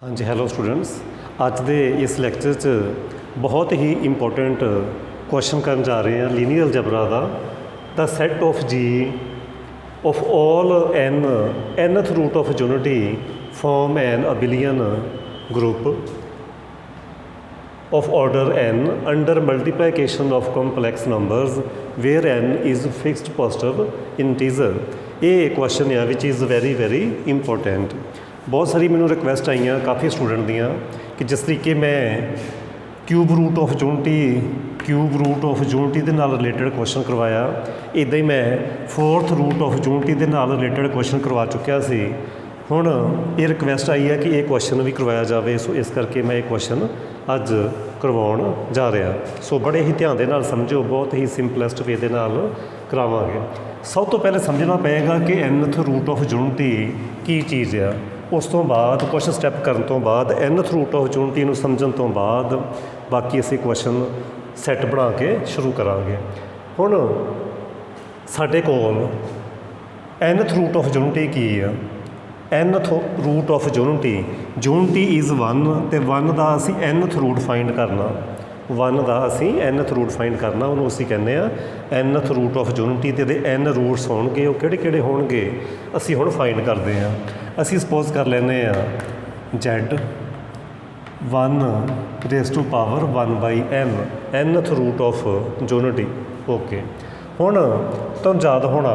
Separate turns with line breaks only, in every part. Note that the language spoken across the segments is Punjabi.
हाँ जी हैलो स्टूडेंट्स अज दे इस लैक्चर च बहुत ही इंपॉर्टेंट क्वेश्चन करन जा रहे हैं लीनियर अलजबरा का the set of G of all nth root of unity form an abelian group of order n under multiplication of complex numbers where n is fixed positive integer। ये क्वेश्चन है विच इज़ वेरी इंपॉर्टेंट। बहुत सारी मैंने रिक्वेस्ट आईयां काफ़ी स्टूडेंट दियाँ कि जिस तरीके मैं क्यूब रूट ऑफ यूनिटी के नाल रिलेटेड क्वेश्चन करवाया इदा ही मैं फोर्थ रूट ऑफ यूनिटी के नाल रिलेटेड क्वेश्चन करवा चुकिया सी। हुण ये रिक्वेस्ट आई है कि ये क्वेश्चन भी करवाया जाए, सो इस करके मैं ये क्वेश्चन अज करवाउण जा रहा। सो बड़े ही ध्यान दे नाल समझो, बहुत ही सिंपलैसट वे दे नाल करावांगे। सब तो पहले समझना पेगा कि nth रूट ऑफ यूनिटी की चीज़ आ। उस तो बाद कुछ स्टैप करन तो बाद nth रूट ऑफ यूनिटी नूं समझण तो बाद बाकी असीं क्वेश्चन सैट बना के शुरू करांगे। हुण साडे कोल nth रूट ऑफ यूनिटी की आ। nth root of unity is 1 तो 1 का असी nth रूट फाइंड करना, 1 का असी nth रूट फाइंड करना, उन्होंने असी कहने nth रूट ऑफ यूनिटी तो n रूट्स होणगे, वो किहड़े होणगे असी हुण फाइंड करते हैं। असी सपोज कर लैने z 1 raise to power 1/n nth root of unity. Okay हुण तुहानूं याद होना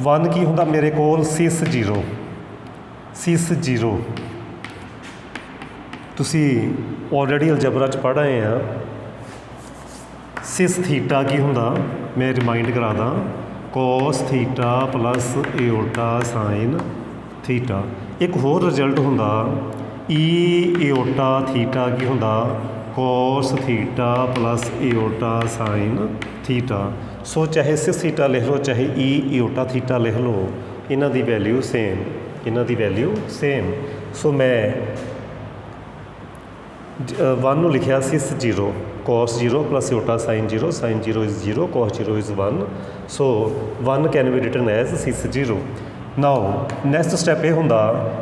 1 की हुंदा मेरे कोल सिस जीरो तुसी ऑलरेडी अलजबरा च पढ़ आए हैं। सिस थीटा की हुंदा मैं रिमाइंड करा दा, cos theta plus iota sine theta. एक होर रिजल्ट हुंदा ई एओटा थीटा की हुंदा cos theta plus iota sine theta. So चाहे सिस थीटा लिख लो चाहे ई एओटा थीटा लिख लो, इन्हां दी वैल्यू सेम। सो मैं 1 नूं लिखिया cis zero cos zero plus iota sine zero is zero cos zero is 1। So 1 can be written as cis zero. Now next step ये हुंदा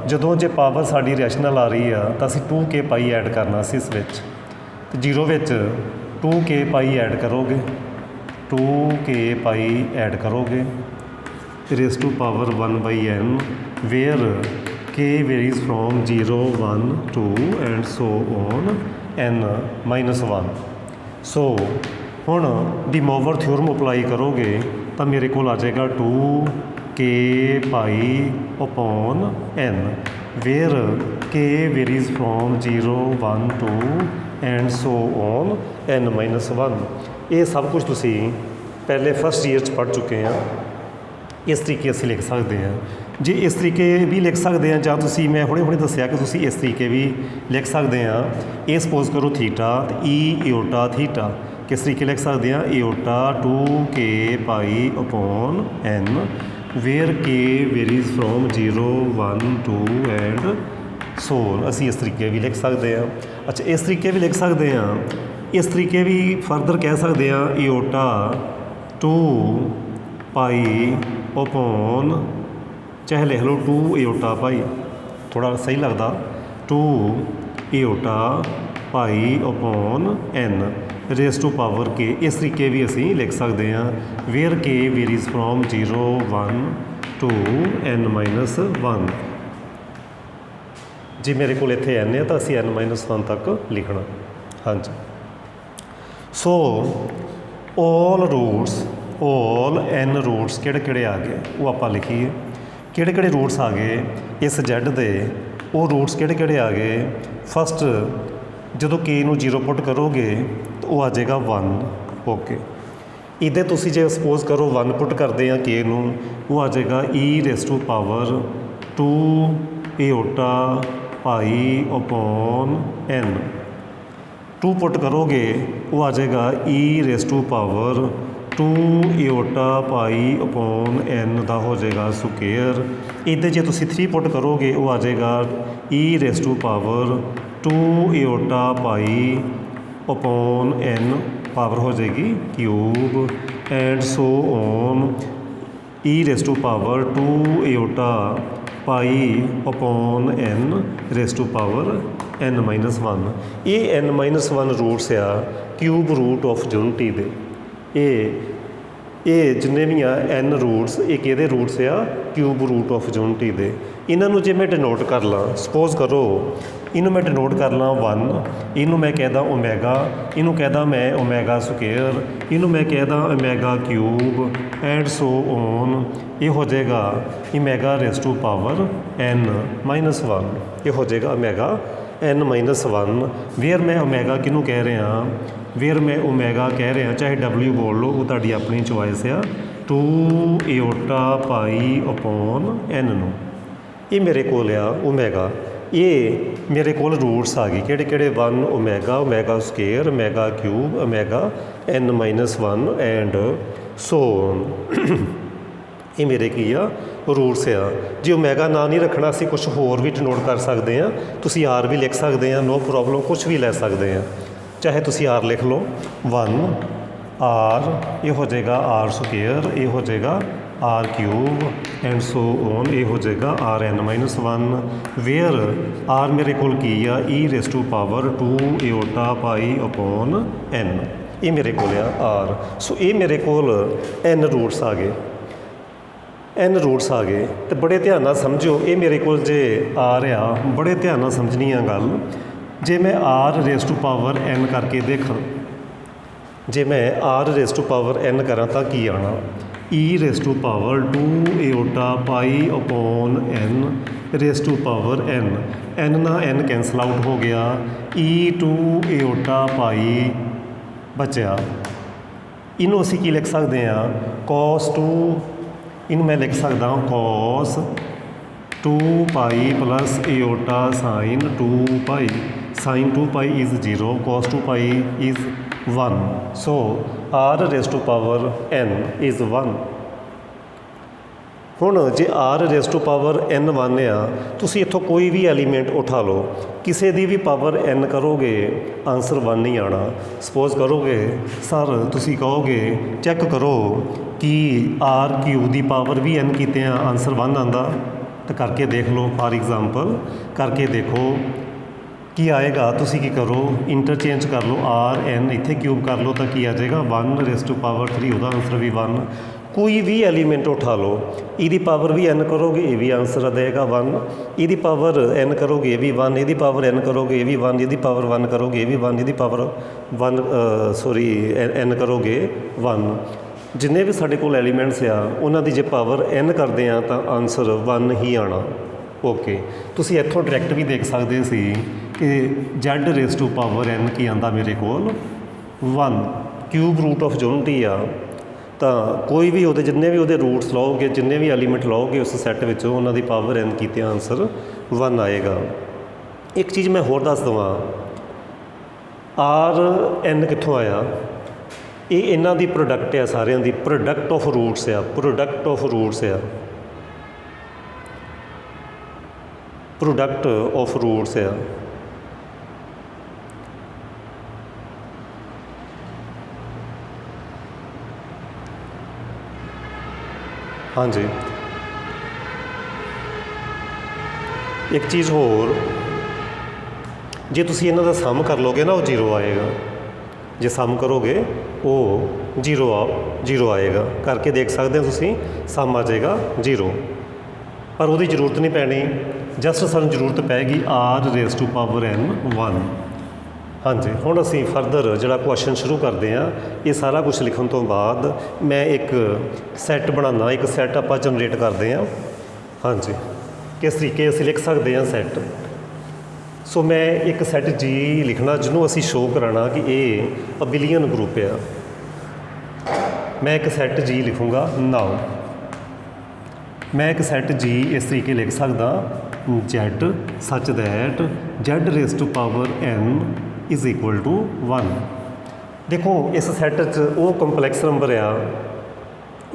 जदों जे पावर साडी रैशनल आ रही है तो असीं 2k पाई ऐड करना सिस विच, तो zero which 2k pi add करोगे, 2k पाई ऐड करोगे raise to power 1/n where k varies from 0 1 2 and so on n-1। So हुण डी मोवर थ्योरम अप्लाई करोगे तो मेरे को आ जाएगा 2k pi upon n where k varies from 0 1 2 and so on n-1। ये सब कुछ तुसी पहले फर्स्ट ईयर च पढ़ चुके हैं। इस तरीके असीं लिख सकते हैं। जे इस तरीके भी लिख सकते हैं, जां तुसीं मैं हुणे दस्सिया कि तुसीं इस तरीके भी लिख सकते हैं। ये सपोज करो थीटा ई एओटा थीटा किस तरीके लिख सकते हैं, iota 2k pi upon n where k varies from 0 1 2 and so on. असीं इस तरीके भी लिख सकते हैं। अच्छा इस तरीके भी लिख सकते हैं, इस तरीके भी फर्दर कह सकते हैं एओटा 2 पाई अपॉन चाहे लिख लो 2 एओटा पाई, थोड़ा सही लगता 2 iota pi upon n raise to power k। इस तरीके भी असी लिख सकते हैं where k varies from 0 1 2 n-1। जी मेरे को इत्थे n है तो असी n-1 तक लिखना। हाँ जी सो ऑल n रूट्स किहड़े आ गए वो आप लिखीए, किहड़े रूट्स आ गए इस z दे, वो रूट्स किहड़े आ गए। फस्ट जदों k नूं 0 पुट करोगे तो वो आ जाएगा 1। ओके इधर तुसीं जे सपोज करो 1 पुट करते हैं k नूं, वो आ जाएगा e raise to power 2 iota pi upon n। 2 put करोगे वो आ जाएगा e raise to power 2 iota pi upon n का हो जाएगा स्क्वेयर। इधर जे तुसीं 3 पुट करोगे वो आ जाएगा e raise to power 2 iota pi upon n power हो जाएगी cube and so on e raise to power 2 iota pi upon n raise to power n minus 1। ਇਹ n ਮਾਈਨਸ 1 ਰੂਟਸ ਆ ਕਿਊਬ ਰੂਟ ਆਫ ਯੂਨਿਟੀ ਦੇ। ਇਹ ਜਿੰਨੇ ਵੀ ਆ n ਰੂਟਸ ਇਹ ਕਿਹਦੇ ਰੂਟਸ ਆ ਕਿਊਬ ਰੂਟ ਆਫ ਯੂਨਿਟੀ ਦੇ। ਇਹਨਾਂ ਨੂੰ ਜੇ ਮੈਂ ਡਿਨੋਟ ਕਰ ਲਾਂ, ਸਪੋਜ਼ ਕਰੋ ਇਹਨੂੰ ਮੈਂ ਡਿਨੋਟ ਕਰ ਲਾਂ 1, ਇਹਨੂੰ ਮੈਂ ਕਹਿਦਾ ਓਮੈਗਾ, ਇਹਨੂੰ ਕਹਿਦਾ ਮੈਂ ਓਮੈਗਾ ਸਕੁਏਅਰ, ਇਹਨੂੰ ਮੈਂ ਕਹਿਦਾ omega cube and so on. ਇਹ ਹੋ ਜਾਏਗਾ omega raise to power n minus 1। ਇਹ ਹੋ ਜਾਏਗਾ ਓਮੈਗਾ n ਮਾਈਨਸ 1 ਵੇਅਰ ਮੈਂ ਓਮੈਗਾ ਕਿਹਨੂੰ ਕਹਿ ਰਿਹਾ, ਵੇਅਰ ਮੈਂ ਓਮੈਗਾ ਕਹਿ ਰਿਹਾ, ਚਾਹੇ w ਬੋਲ ਲਓ, ਉਹ ਤੁਹਾਡੀ ਆਪਣੀ ਚੋਇਸ ਆ, 2 ਏਓਟਾ ਪਾਈ ਅਪੋਨ n ਨੂੰ। ਇਹ ਮੇਰੇ ਕੋਲ ਆ ਓਮੈਗਾ। ਇਹ ਮੇਰੇ ਕੋਲ ਰੂਟਸ ਆ ਗਏ ਕਿਹੜੇ ਕਿਹੜੇ 1 omega, omega square, omega cube, omega n minus 1 and so on. ਇਹ ਮੇਰੇ ਕੀ ਆ ਰੂਟਸ ਆ। ਜੇ ਓਮੈਗਾ ਨਾ ਨਹੀਂ ਰੱਖਣਾ ਅਸੀਂ ਕੁਛ ਹੋਰ ਵੀ ਡਿਨੋਟ ਕਰ ਸਕਦੇ ਹਾਂ। ਤੁਸੀਂ ਆਰ ਵੀ ਲਿਖ ਸਕਦੇ ਆ, ਨੋ ਪ੍ਰੋਬਲਮ, ਕੁਛ ਵੀ ਲੈ ਸਕਦੇ ਆ। ਚਾਹੇ ਤੁਸੀਂ ਆਰ ਲਿਖ ਲਓ 1 ਆਰ, ਇਹ ਹੋ ਜਾਏਗਾ ਆਰ ਸਕੁਏਅਰ, ਇਹ ਹੋ ਜਾਏਗਾ R cube and so on. ਇਹ ਹੋ ਜਾਏਗਾ R n minus 1 where R ਮੇਰੇ ਕੋਲ ਕੀ ਆ e raise to power 2 iota pi upon n। ਇਹ ਮੇਰੇ ਕੋਲ ਆ ਆਰ। ਸੋ ਇਹ ਮੇਰੇ ਕੋਲ n ਰੂਟਸ ਆ ਗਏ, n ਰੂਟਸ ਆ ਗਏ। ਅਤੇ ਬੜੇ ਧਿਆਨ ਨਾਲ ਸਮਝੋ, ਇਹ ਮੇਰੇ ਕੋਲ ਜੇ ਆ ਰਿਹਾ, ਬੜੇ ਧਿਆਨ ਨਾਲ ਸਮਝਣੀ ਆ ਗੱਲ। ਜੇ ਮੈਂ r raise to power n ਕਰਕੇ ਦੇਖਾਂ, ਜੇ ਮੈਂ r raise to power n ਕਰਾਂ ਤਾਂ ਕੀ ਆਉਣਾ, e raise to power 2 iota pi upon n raise to power n। n ਨਾਲ n ਕੈਂਸਲ ਆਊਟ ਹੋ ਗਿਆ, e 2 ਏਓਟਾ ਪਾਈ ਬਚਿਆ। ਇਹਨੂੰ ਅਸੀਂ ਕੀ ਲਿਖ ਸਕਦੇ ਹਾਂ, cos 2, ਇਹਨੂੰ ਮੈਂ ਲਿਖ ਸਕਦਾ cos 2 pi plus iota sine 2 pi. Sine 2 pi is 0, cos 2 pi is 1। So r raise to power n is 1। ਹੁਣ ਜੇ r raise to power n 1 ਆ, ਤੁਸੀਂ ਇੱਥੋਂ ਕੋਈ ਵੀ ਐਲੀਮੈਂਟ ਉਠਾ ਲਓ, ਕਿਸੇ ਦੀ ਵੀ ਪਾਵਰ n ਕਰੋਗੇ ਆਨਸਰ 1 ਨਹੀਂ ਆਉਣਾ। ਸਪੋਜ਼ ਕਰੋਗੇ ਸਰ, ਤੁਸੀਂ ਕਹੋਗੇ ਚੈੱਕ ਕਰੋ ਕਿ r ਕਿਊਬ ਦੀ ਪਾਵਰ ਵੀ n ਕੀਤੇ ਆ ਆਨਸਰ 1 ਆਉਂਦਾ, ਤਾਂ ਕਰਕੇ ਦੇਖ ਲਓ। ਫਾਰ ਐਗਜ਼ਾਮਪਲ ਕਰਕੇ ਦੇਖੋ ਕੀ ਆਏਗਾ। ਤੁਸੀਂ ਕੀ ਕਰੋ, ਇੰਟਰਚੇਂਜ ਕਰ ਲਓ, ਆਰ n ਇੱਥੇ ਕਿਊਬ ਕਰ ਲਓ ਤਾਂ ਕੀ ਆ ਜਾਏਗਾ 1 ਰੇਸ ਟੂ ਪਾਵਰ 3, ਉਹਦਾ ਆਨਸਰ ਵੀ 1। ਕੋਈ ਵੀ ਐਲੀਮੈਂਟ ਉਠਾ ਲਓ, ਇਹਦੀ ਪਾਵਰ ਵੀ n ਕਰੋਗੇ ਇਹ ਵੀ ਆਨਸਰ ਦੇਗਾ 1, ਇਹਦੀ ਪਾਵਰ n ਕਰੋਗੇ ਇਹ ਵੀ 1, ਇਹਦੀ ਪਾਵਰ n ਕਰੋਗੇ ਇਹ ਵੀ 1, ਇਹਦੀ ਪਾਵਰ 1 ਕਰੋਗੇ ਇਹ ਵੀ 1, ਇਹਦੀ ਪਾਵਰ 1 n ਕਰੋਗੇ 1। ਜਿੰਨੇ ਵੀ ਸਾਡੇ ਕੋਲ ਐਲੀਮੈਂਟਸ ਆ ਉਹਨਾਂ ਦੀ ਜੇ ਪਾਵਰ n ਕਰਦੇ ਆ ਤਾਂ ਆਨਸਰ 1 ਹੀ ਆਉਣਾ। ਓਕੇ, ਤੁਸੀਂ ਇੱਥੋਂ ਡਾਇਰੈਕਟ ਵੀ ਦੇਖ ਸਕਦੇ ਸੀ ਕਿ z raise to power n ਕੀ ਆਉਂਦਾ ਮੇਰੇ ਕੋਲ 1। ਕਿਊਬ ਰੂਟ ਆਫ ਯੂਨਿਟੀ ਆ, ਤਾਂ ਕੋਈ ਵੀ ਉਹਦੇ ਜਿੰਨੇ ਵੀ ਉਹਦੇ ਰੂਟਸ ਲਓਗੇ, ਜਿੰਨੇ ਵੀ ਐਲੀਮੈਂਟ ਲਓਗੇ ਉਸ ਸੈੱਟ ਵਿੱਚੋਂ, ਉਹਨਾਂ ਦੀ ਪਾਵਰ n ਕੀਤੇ ਆਨਸਰ 1 ਆਏਗਾ। ਇੱਕ ਚੀਜ਼ ਮੈਂ ਹੋਰ ਦੱਸ ਦੇਵਾਂ, r n ਕਿੱਥੋਂ ਆਇਆ, ਇਹ ਇਹਨਾਂ ਦੀ ਪ੍ਰੋਡਕਟ ਆ, ਸਾਰਿਆਂ ਦੀ ਪ੍ਰੋਡਕਟ ਆਫ ਰੂਟਸ ਆ, ਪ੍ਰੋਡਕਟ ਆਫ ਰੂਟਸ ਆ, ਪ੍ਰੋਡਕਟ ਆਫ ਰੂਟਸ ਆ। ਹਾਂਜੀ, ਇੱਕ ਚੀਜ਼ ਹੋਰ, ਜੇ ਤੁਸੀਂ ਇਹਨਾਂ ਦਾ ਸਮ ਕਰ ਲਓਗੇ ਨਾ ਉਹ 0 ਆਏਗਾ। ਜੇ ਸਮ ਕਰੋਗੇ ਉਹ 0 ਆਏਗਾ। ਕਰਕੇ ਦੇਖ ਸਕਦੇ ਹੋ ਤੁਸੀਂ, ਸਮ ਆ ਜਾਏਗਾ 0। ਪਰ ਉਹਦੀ ਜ਼ਰੂਰਤ ਨਹੀਂ ਪੈਣੀ, ਜਸਟ ਸਾਨੂੰ ਜ਼ਰੂਰਤ ਪੈਗੀ r raise to power n 1। ਹਾਂਜੀ, ਹੁਣ ਅਸੀਂ ਫਰਦਰ ਜਿਹੜਾ ਕੁਐਸਚਨ ਸ਼ੁਰੂ ਕਰਦੇ ਹਾਂ। ਇਹ ਸਾਰਾ ਕੁਝ ਲਿਖਣ ਤੋਂ ਬਾਅਦ ਮੈਂ ਇੱਕ ਸੈੱਟ ਬਣਾਉਣਾ, ਇੱਕ ਸੈੱਟ ਆਪਾਂ ਜਨਰੇਟ ਕਰਦੇ ਹਾਂ। ਹਾਂਜੀ, ਕਿਸ ਤਰੀਕੇ ਅਸੀਂ ਲਿਖ ਸਕਦੇ ਹਾਂ ਸੈੱਟ। ਸੋ ਮੈਂ ਇੱਕ ਸੈੱਟ G ਲਿਖਣਾ ਜਿਹਨੂੰ ਅਸੀਂ ਸ਼ੋਅ ਕਰਾਉਣਾ ਕਿ ਇਹ ਅਬਿਲੀਅਨ ਗਰੁੱਪ ਆ। ਮੈਂ ਇੱਕ ਸੈੱਟ G ਲਿਖੂੰਗਾ। ਨਾਓ ਮੈਂ ਇੱਕ ਸੈੱਟ G ਇਸ ਤਰੀਕੇ ਲਿਖ ਸਕਦਾ, Z such that Z raise to power n is equal to 1। ਦੇਖੋ ਇਸ ਸੈੱਟ 'ਚ ਉਹ ਕੰਪਲੈਕਸ ਨੰਬਰ ਆ,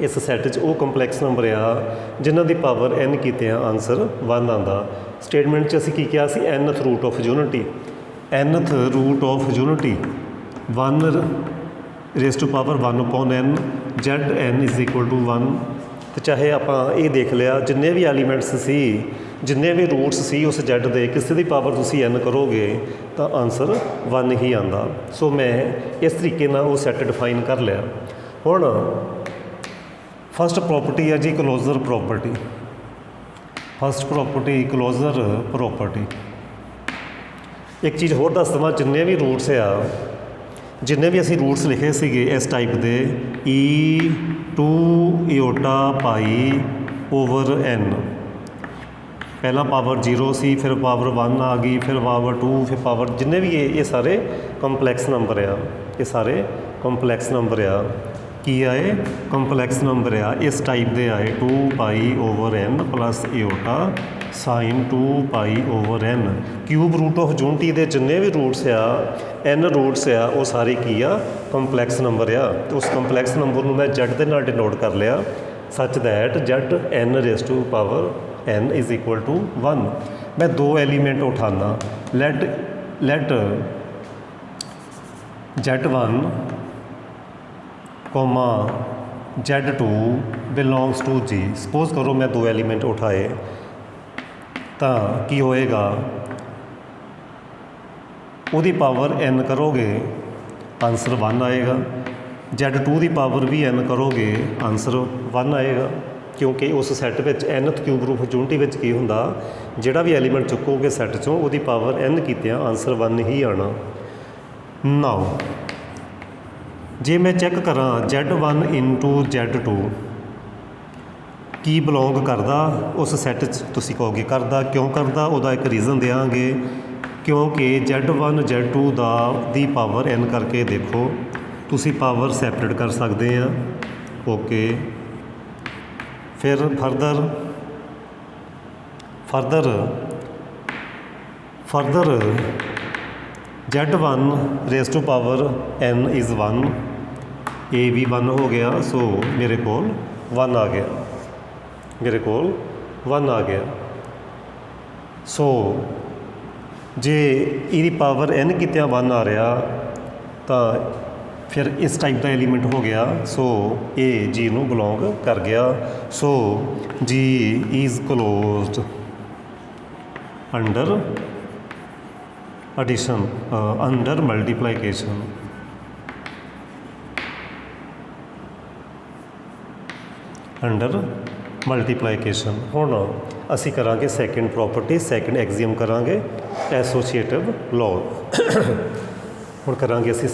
ਇਸ ਸੈੱਟ 'ਚ ਉਹ ਕੰਪਲੈਕਸ ਨੰਬਰ ਆ ਜਿਨ੍ਹਾਂ ਦੀ ਪਾਵਰ n ਕੀਤੇ ਆ ਆਨਸਰ 1 ਆਉਂਦਾ। ਸਟੇਟਮੈਂਟ 'ਚ ਅਸੀਂ ਕੀ ਕਿਹਾ ਸੀ, nth root of unity, nth root of unity 1 raise to power 1 upon n, Z n is equal to 1। तो चाहे ਆਪਾਂ ਇਹ ਦੇਖ ਲਿਆ ਜਿੰਨੇ ਵੀ ਐਲੀਮੈਂਟਸ ਸੀ ਜਿੰਨੇ ਵੀ ਰੂਟਸ ਸੀ ਉਸ ਜੈਡ ਦੇ ਕਿਸੇ ਦੀ ਪਾਵਰ ਤੁਸੀਂ n ਕਰੋਗੇ ਤਾਂ ਆਨਸਰ 1 ਹੀ ਆਉਂਦਾ। ਸੋ ਮੈਂ ਇਸ ਤਰੀਕੇ ਨਾਲ ਉਹ ਸੈੱਟ ਡਿਫਾਈਨ ਕਰ ਲਿਆ। ਹੁਣ ਫਸਟ ਪ੍ਰੋਪਰਟੀ ਹੈ ਜੀ closure property. First property closure property. ਇੱਕ ਚੀਜ਼ ਹੋਰ ਦੱਸ ਦੇਵਾਂ, ਜਿੰਨੇ ਵੀ ਰੂਟਸ ਆ, ਜਿੰਨੇ ਵੀ ਅਸੀਂ ਰੂਟਸ ਲਿਖੇ ਸੀਗੇ ਇਸ ਟਾਈਪ ਦੇ E2 ਇਓਟਾ ਪਾਈ ਓਵਰ n, ਪਹਿਲਾਂ ਪਾਵਰ 0 ਸੀ, ਫਿਰ ਪਾਵਰ 1 ਆ ਗਈ, ਫਿਰ ਪਾਵਰ 2, ਫਿਰ ਪਾਵਰ ਜਿੰਨੇ ਵੀ ਇਹ ਸਾਰੇ ਕੰਪਲੈਕਸ ਨੰਬਰ ਆ, ਇਹ ਸਾਰੇ ਕੰਪਲੈਕਸ ਨੰਬਰ ਆ। ਕੀ ਆਏ? ਕੰਪਲੈਕਸ ਨੰਬਰ ਆ। ਇਸ ਟਾਈਪ ਦੇ ਆਏ 2 pi over n plus iota sine 2 pi over n। Cube root of unity ਦੇ ਜਿੰਨੇ ਵੀ ਰੂਟਸ ਆ, n ਰੂਟਸ ਆ, ਉਹ ਸਾਰੇ ਕੀ ਆ? ਕੰਪਲੈਕਸ ਨੰਬਰ ਆ। ਤੇ ਉਸ ਕੰਪਲੈਕਸ ਨੰਬਰ ਨੂੰ ਮੈਂ z ਦੇ ਨਾਲ ਡਿਨੋਟ ਕਰ ਲਿਆ such that z n raise to power n is equal to 1। मैं दो एलिमेंट उठाना, let z1 comma z2 belongs to g। Suppose करो मैं दो एलिमेंट उठाए तो की होएगा, ਉਹਦੀ पावर n करोगे आंसर 1 आएगा, z2 ਦੀ पावर भी n करोगे आंसर 1 आएगा। क्योंकि उस सैट में nth क्यूब रूट यूनिटी में की होंदा, जिहड़ा भी एलीमेंट चुकोगे सैट चों उसकी पावर n कीतियां आंसर 1 ही आना। नाउ जे मैं चैक करा z1 इंटू z2 की बिलोंग करदा उस सैट च, तुसीं कहोगे करदा, क्यों करदा? उहदा एक रीज़न देंगे, क्योंकि z1 z2 the power n करके देखो, तुसीं पावर सैपरेट कर सकते हैं। ओके, फिर further z1 raise to power n is 1, ए भी 1 हो गया। सो मेरे कोल 1 आ गया, मेरे कोल 1 आ गया। सो जे इसकी पावर n कित्या 1 आ रहा तो फिर इस टाइप का एलीमेंट हो गया। सो ए जी नू बिलोंग कर गया। So G is closed under addition, under multiplication. Under multiplication. हुण असी करांगे सैकेंड प्रॉपर्टी, सैकेंड एक्सियम करांगे एसोसीएटिव लॉ। हुण करांगे असी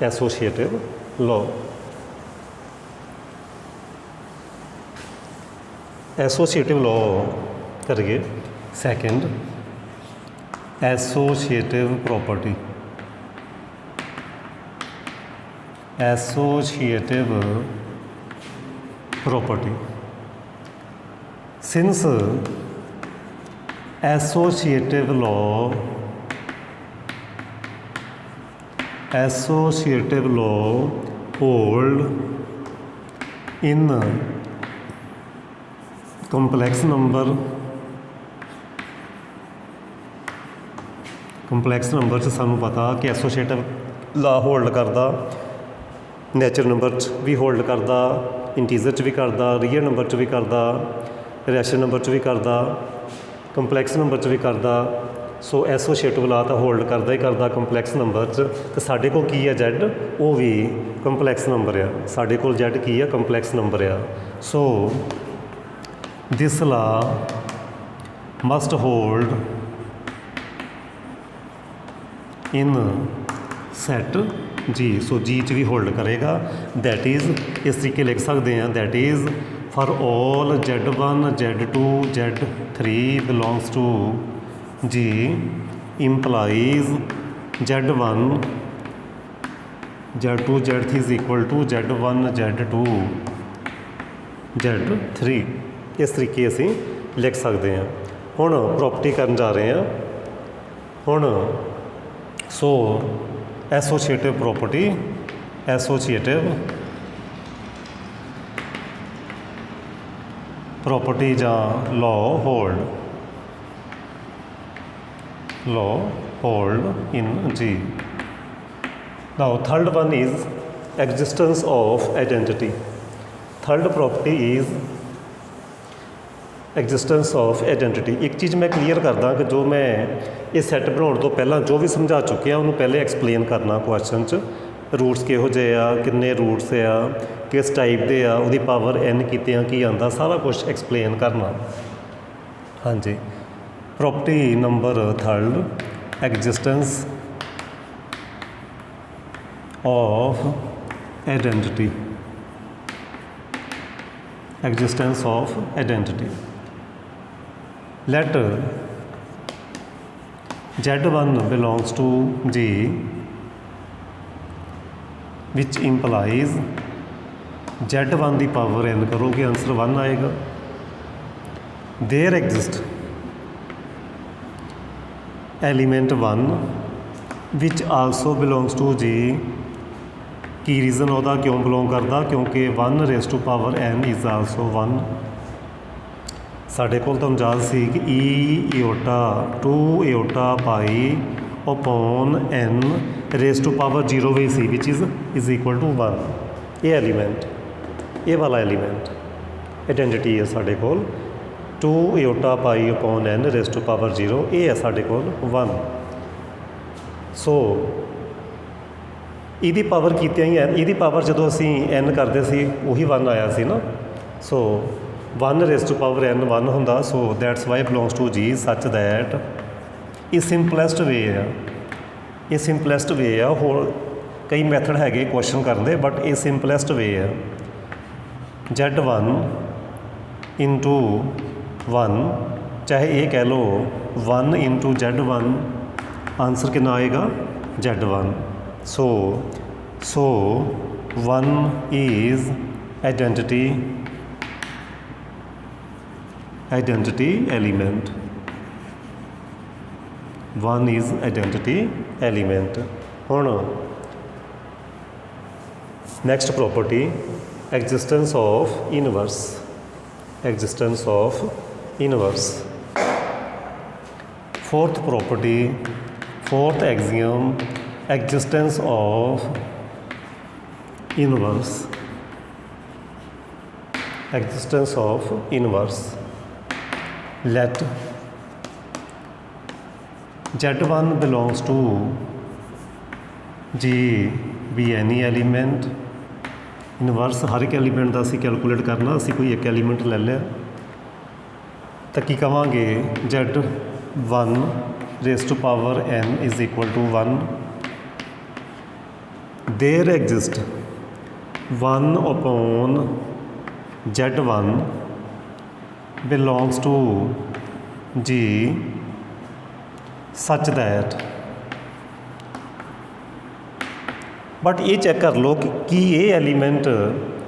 एसोसीएटिव लॉ। एसोसीएटिव लॉ करिए second associative property. Associative property. Since associative law hold in complex number च सानू पता कि एसोसीएटिव लॉ होल्ड करता नैचुरल नंबर च भी होल्ड करता, इंटीजर च भी करता, रियल नंबर च भी करता, रैशनल नंबर च भी करता, कंपलैक्स नंबर च भी करता। सो एसोसीएटिव लॉ तो होल्ड करता ही करता कंपलैक्स नंबर च। तो साढ़े को की है जैड, वो भी कंपलैक्स नंबर आ। साढ़े को जैड की है कंपलैक्स नंबर आ। So this law must hold in set G. So G च भी होल्ड करेगा। दैट इज़ इस तरीके लिख सकते हैं, that is for all z1 z2 z3 belongs to G implies z1 z2 z3 is equal to z1 z2 z3। इस तरीके असी लिख सकते हैं। हुण प्रॉपर्टी करन जा रहे हैं। हुण सो एसोसीएटिव प्रॉपर्टी, एसोसीएटिव प्रॉपर्टी जां law hold in G. Now third one is existence of identity. Third property is existence of identity. ਇੱਕ ਚੀਜ਼ ਮੈਂ ਕਲੀਅਰ ਕਰਦਾ ਕਿ ਜੋ ਮੈਂ ਇਹ ਸੈੱਟ ਬਣਾਉਣ ਤੋਂ ਪਹਿਲਾਂ ਜੋ ਵੀ ਸਮਝਾ ਚੁੱਕਿਆ ਉਹਨੂੰ ਪਹਿਲੇ ਐਕਸਪਲੇਨ ਕਰਨਾ ਕੁਐਸਚਨ 'ਚ। ਰੂਟਸ ਕਿਹੋ ਜਿਹੇ ਆ, ਕਿੰਨੇ ਰੂਟਸ ਆ, ਕਿਸ ਟਾਈਪ ਦੇ ਆ, ਉਹਦੀ ਪਾਵਰ n ਕੀਤਿਆਂ ਕੀ ਆਉਂਦਾ, ਸਾਰਾ ਕੁਛ ਐਕਸਪਲੇਨ ਕਰਨਾ। ਹਾਂਜੀ, property number 3, existence of identity. Existence of identity. Let Z1 belongs to G, which implies Z1 the power n ਕਰੋਗੇ ਆਂਸਰ 1 ਆਏਗਾ। There exist element 1 which also belongs to G। ਕੀ ਰੀਜ਼ਨ ਉਹਦਾ ਕਿਉਂ ਬਿਲੋਂਗ ਕਰਦਾ? ਕਿਉਂਕਿ 1 raise to power n is also 1। ਸਾਡੇ ਕੋਲ ਤੁਹਾਨੂੰ ਯਾਦ ਸੀ ਕਿ e iota 2 iota pi upon n raise to power 0 ਵੀ ਸੀ ਵਿਚ ਇਜ਼ ਇਕੁਅਲ ਟੂ 1। ਇਹ ਐਲੀਮੈਂਟ, ਇਹ ਵਾਲਾ ਐਲੀਮੈਂਟ ਆਈਡੈਂਟੀਟੀ ਹੈ ਸਾਡੇ ਕੋਲ 2 iota pi upon n raise to power 0, ਇਹ ਹੈ ਸਾਡੇ ਕੋਲ 1। ਸੋ ਇਹਦੀ ਪਾਵਰ ਕੀਤਿਆਂ ਹੀ ਇਹਦੀ ਪਾਵਰ ਜਦੋਂ ਅਸੀਂ n ਕਰਦੇ ਸੀ ਉਹੀ 1 ਆਇਆ ਸੀ ਨਾ। So 1 raise to power n 1 ਹੁੰਦਾ। So that's why belongs to G such that ਇਹ ਸਿੰਪਲੈਸਟ ਵੇ ਆ, ਇਹ ਸਿੰਪਲੈਸਟ ਵੇ ਆ। ਹੋਰ ਕਈ ਮੈਥਡ ਹੈਗੇ ਕੁਐਸਚਨ ਕਰਨ ਦੇ, ਬਟ ਇਹ ਸਿੰਪਲੈਸਟ ਵੇ ਆ। Z1 ਇੰਟੂ 1, ਚਾਹੇ ਇਹ ਕਹਿ ਲਓ 1 ਇੰਟੂ Z1, ਆਂਸਰ ਕਿੰਨਾ ਆਏਗਾ? Z1। So 1 is identity element. 1 is identity element. ਹੁਣ next property, existence of inverse. Existence of inverse. Fourth property, fourth axiom, existence of inverse. Existence of inverse. Let Z1 belongs to G be any element। Inverse ਹਰ ਇੱਕ ਐਲੀਮੈਂਟ ਦਾ ਅਸੀਂ ਕੈਲਕੂਲੇਟ ਕਰਨਾ। ਅਸੀਂ ਕੋਈ ਇੱਕ ਐਲੀਮੈਂਟ ਲੈ ਲਿਆ ਤਾਂ ਕੀ ਕਵਾਂਗੇ? Z1 raise to power n is equal to 1। There exist 1 upon Z1 belongs to G such that। But ਇਹ ਚੈੱਕ ਕਰ ਲਓ ਕਿ ਕੀ ਇਹ ਐਲੀਮੈਂਟ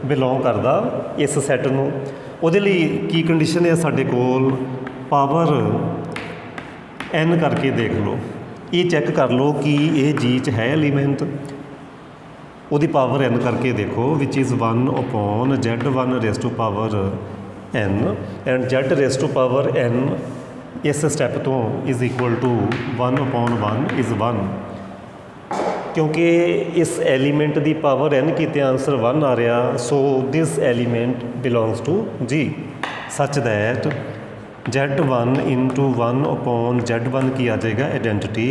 ਬਿਲੋਂਗ ਕਰਦਾ ਇਸ ਸੈੱਟ ਨੂੰ। ਉਹਦੇ ਲਈ ਕੀ ਕੰਡੀਸ਼ਨ ਹੈ ਸਾਡੇ ਕੋਲ? ਪਾਵਰ n ਕਰਕੇ ਦੇਖ ਲਓ, ਇਹ ਚੈੱਕ ਕਰ ਲਓ ਕਿ ਇਹ G 'ਚ ਹੈ ਐਲੀਮੈਂਟ। ਉਹਦੀ ਪਾਵਰ n ਕਰਕੇ ਦੇਖੋ which is 1 upon Z1 raise to power n and Z raise to power n ਇਸ ਸਟੈਪ ਤੋਂ is equal to 1 upon 1 is 1। ਕਿਉਂਕਿ ਇਸ ਐਲੀਮੈਂਟ ਦੀ ਪਾਵਰ n ਕੀਤੇ ਆਂਸਰ 1 ਆ ਰਿਹਾ। So this element belongs to G such that Z1 into 1 upon Z1 ਕੀ ਆ ਜਾਏਗਾ? Identity.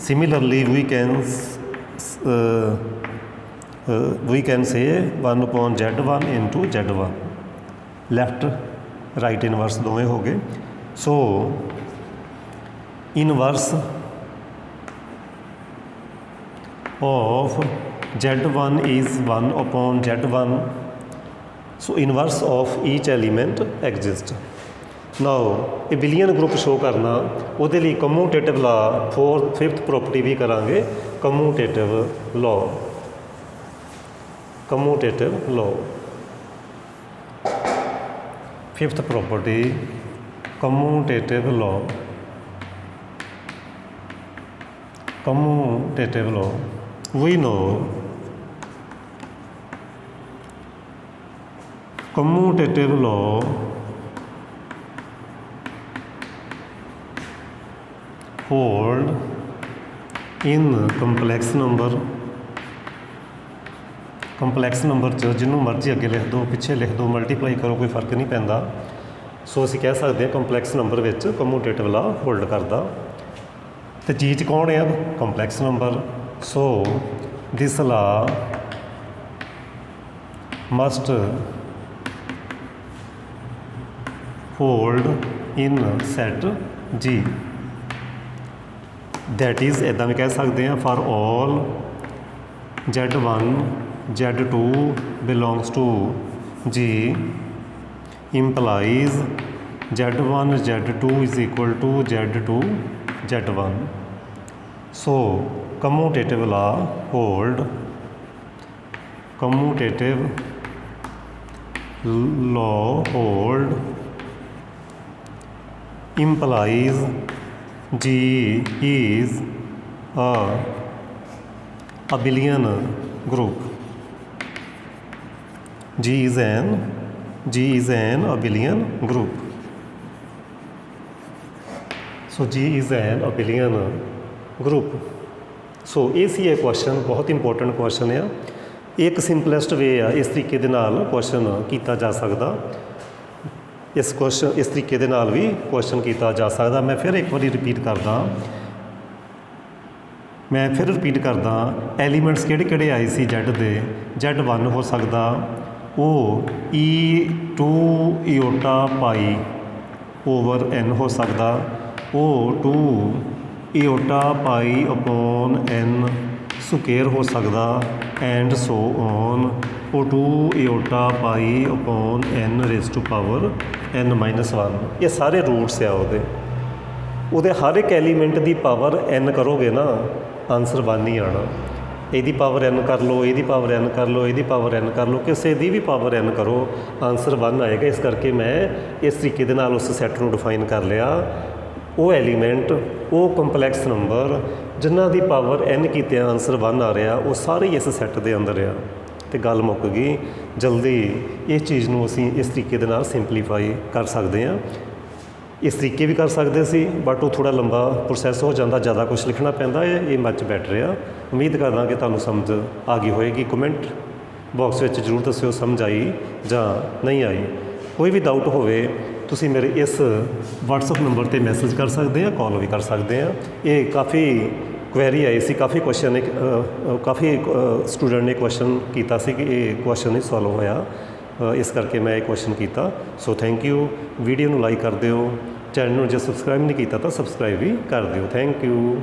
Similarly we can say 1 upon Z1 into Z1। Left right inverse ਦੋਵੇਂ ਹੋ ਗਏ। ਸੋ inverse of Z1 is 1 upon Z1। so inverse of each element exists। now abelian group show ਕਰਨਾ, ਉਹਦੇ ਲਈ commutative law 5th property ਵੀ ਕਰਾਂਗੇ। commutative law commutative law 5th property commutative law commutative law। we know commutative law hold in complex number। Complex number 'ਚ ਜਿਹਨੂੰ ਮਰਜ਼ੀ ਅੱਗੇ ਲਿਖ ਦਿਓ, ਪਿੱਛੇ ਲਿਖ ਦਿਓ, ਮਲਟੀਪਲਾਈ ਕਰੋ, ਕੋਈ ਫਰਕ ਨਹੀਂ ਪੈਂਦਾ। ਸੋ ਅਸੀਂ ਕਹਿ ਸਕਦੇ ਹਾਂ ਕੰਪਲੈਕਸ ਨੰਬਰ ਵਿੱਚ ਕਮਿਊਟੇਟਿਵ ਲਾ ਹੋਲਡ ਕਰਦਾ। ਤੇ ਜੀ 'ਚ ਕੌਣ ਆ? Complex number. So this law must hold in set G. That is ਇੱਦਾਂ ਵੀ ਕਹਿ ਸਕਦੇ ਹਾਂ for all Z1 Z2 belongs to G implies Z1 Z2 is equal to Z2 Z1. So commutative law hold implies G is a abelian group. G is an abelian group. So G is an abelian group. So ਇਹ ਸੀ ਇਹ ਕੁਐਸਚਨ, ਬਹੁਤ ਇੰਪੋਰਟੈਂਟ ਕੁਐਸਚਨ ਆ। ਇੱਕ ਸਿੰਪਲੈਸਟ ਵੇ ਆ ਇਸ ਤਰੀਕੇ ਦੇ ਨਾਲ ਕੁਐਸਚਨ ਕੀਤਾ ਜਾ ਸਕਦਾ। ਇਸ ਤਰੀਕੇ ਦੇ ਨਾਲ ਵੀ ਕੁਐਸਚਨ ਕੀਤਾ ਜਾ ਸਕਦਾ। ਮੈਂ ਫਿਰ ਇੱਕ ਵਾਰੀ ਰਿਪੀਟ ਕਰਦਾ ਐਲੀਮੈਂਟਸ ਕਿਹੜੇ ਕਿਹੜੇ ਆਏ ਸੀ Z ਦੇ। Z1 ਹੋ ਸਕਦਾ ਉਹ E2 ਇਓਟਾ ਪਾਈ ਓਵਰ N ਹੋ ਸਕਦਾ, O2 iota pi upon N square ਹੋ ਸਕਦਾ, and so on O2 iota pi upon N raise to power N-1। ਇਹ ਸਾਰੇ ਰੂਟਸ ਆ ਉਹਦੇ ਹਰ ਇੱਕ ਐਲੀਮੈਂਟ ਦੀ ਪਾਵਰ N ਕਰੋਗੇ ਨਾ, ਆਨਸਰ 1 ਹੀ ਆਉਣਾ। ਇਹਦੀ ਪਾਵਰ N ਕਰ ਲਓ, ਇਹਦੀ ਪਾਵਰ N ਕਰ ਲਓ, ਇਹਦੀ ਪਾਵਰ N ਕਰ ਲਓ, ਕਿਸੇ ਦੀ ਵੀ ਪਾਵਰ N ਕਰੋ, ਆਨਸਰ 1 ਆਏਗਾ। ਇਸ ਕਰਕੇ ਮੈਂ ਇਸ ਤਰੀਕੇ ਦੇ ਨਾਲ ਉਸ ਸੈੱਟ ਨੂੰ ਡਿਫਾਈਨ ਕਰ ਲਿਆ। ਉਹ ਐਲੀਮੈਂਟ, ਉਹ ਕੰਪਲੈਕਸ ਨੰਬਰ ਜਿਨ੍ਹਾਂ ਦੀ ਪਾਵਰ N ਕੀਤਿਆਂ ਆਨਸਰ 1 ਆ ਰਿਹਾ, ਉਹ ਸਾਰੇ ਇਸ ਸੈੱਟ ਦੇ ਅੰਦਰ ਆ। ਅਤੇ ਗੱਲ ਮੁੱਕ ਗਈ। ਜਲਦੀ ਇਸ ਚੀਜ਼ ਨੂੰ ਅਸੀਂ ਇਸ ਤਰੀਕੇ ਦੇ ਨਾਲ ਸਿੰਪਲੀਫਾਈ ਕਰ ਸਕਦੇ ਹਾਂ। ਇਸ ਤਰੀਕੇ ਵੀ ਕਰ ਸਕਦੇ ਸੀ, ਬਟ ਉਹ ਥੋੜ੍ਹਾ ਲੰਬਾ ਪ੍ਰੋਸੈਸ ਹੋ ਜਾਂਦਾ, ਜ਼ਿਆਦਾ ਕੁਛ ਲਿਖਣਾ ਪੈਂਦਾ ਹੈ। ਇਹ ਮੱਚ ਬੈਟਰ ਆ। ਉਮੀਦ ਕਰਦਾ ਕਿ ਤੁਹਾਨੂੰ ਸਮਝ ਆ ਗਈ ਹੋਏਗੀ। ਕਮੈਂਟ ਬਾਕਸ ਵਿੱਚ ਜ਼ਰੂਰ ਦੱਸਿਓ ਸਮਝ ਆਈ ਜਾਂ ਨਹੀਂ ਆਈ। ਕੋਈ ਵੀ ਡਾਊਟ ਹੋਵੇ ਤੁਸੀਂ ਮੇਰੇ ਇਸ WhatsApp ਨੰਬਰ 'ਤੇ ਮੈਸੇਜ ਕਰ ਸਕਦੇ ਆ, ਕਾਲ ਵੀ ਕਰ ਸਕਦੇ ਆ। ਇਹ ਕਾਫੀ ਕੁਐਰੀ ਆਈ ਸੀ, ਕਾਫੀ ਕੁਐਸਚਨ ਕਾਫੀ ਸਟੂਡੈਂਟ ਨੇ ਕੁਐਸਚਨ ਕੀਤਾ ਸੀ ਕਿ ਇਹ ਕੁਐਸਚਨ ਨਹੀਂ ਸੋਲਵ ਹੋਇਆ, ਇਸ ਕਰਕੇ ਮੈਂ ਇਹ ਕੁਐਸਚਨ ਕੀਤਾ। So thank you. ਵੀਡੀਓ ਨੂੰ ਲਾਈਕ ਕਰ ਦਿਓ, ਚੈਨਲ ਨੂੰ ਜੇ ਸਬਸਕ੍ਰਾਈਬ ਨਹੀਂ ਕੀਤਾ ਤਾਂ ਸਬਸਕ੍ਰਾਈਬ ਵੀ ਕਰ ਦਿਓ। Thank you.